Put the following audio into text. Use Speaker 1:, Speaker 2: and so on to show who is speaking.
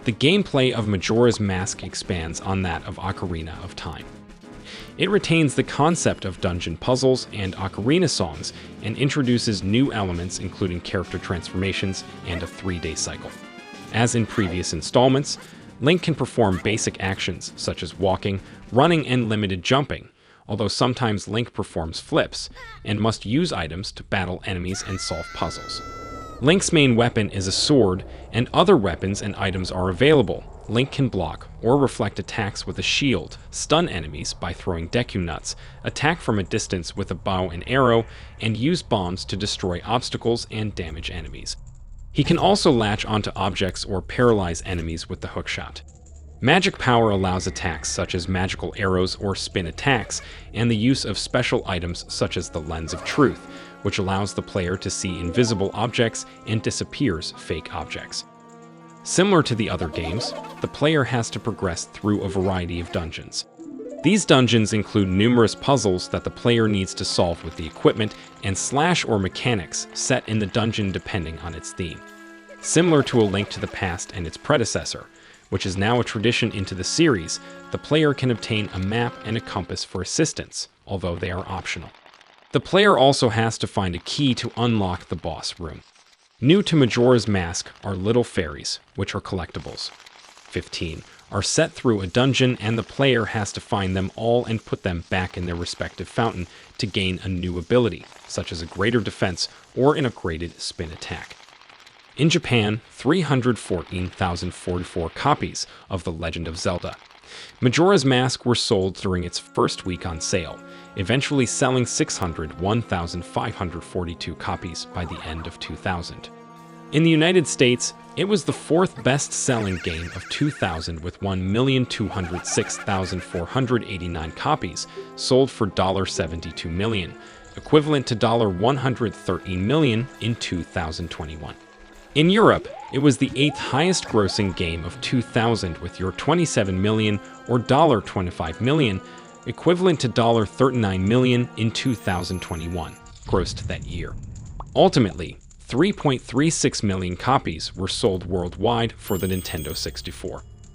Speaker 1: The gameplay of Majora's Mask expands on that of Ocarina of Time. It retains the concept of dungeon puzzles and ocarina songs and introduces new elements including character transformations and a 3-day cycle. As in previous installments, Link can perform basic actions such as walking, running, and limited jumping, although sometimes Link performs flips and must use items to battle enemies and solve puzzles. Link's main weapon is a sword, and other weapons and items are available. Link can block or reflect attacks with a shield, stun enemies by throwing Deku Nuts, attack from a distance with a bow and arrow, and use bombs to destroy obstacles and damage enemies. He can also latch onto objects or paralyze enemies with the hookshot. Magic power allows attacks such as magical arrows or spin attacks, and the use of special items such as the Lens of Truth, which allows the player to see invisible objects and disappears fake objects. Similar to the other games, the player has to progress through a variety of dungeons. These dungeons include numerous puzzles that the player needs to solve with the equipment and slash or mechanics set in the dungeon depending on its theme. Similar to A Link to the Past and its predecessor, which is now a tradition into the series, the player can obtain a map and a compass for assistance, although they are optional. The player also has to find a key to unlock the boss room. New to Majora's Mask are little fairies, which are collectibles. 15 are set through a dungeon, and the player has to find them all and put them back in their respective fountain to gain a new ability, such as a greater defense or an upgraded spin attack. In Japan, 314,044 copies of The Legend of Zelda. Majora's Mask were sold during its first week on sale, eventually selling 601,542 copies by the end of 2000. In the United States, it was the fourth best-selling game of 2000 with 1,206,489 copies, sold for $72 million, equivalent to $113 million in 2021. In Europe, it was the 8th highest-grossing game of 2000 with your $27 million or $25 million, equivalent to $39 million in 2021, grossed that year. Ultimately, 3.36 million copies were sold worldwide for the Nintendo 64.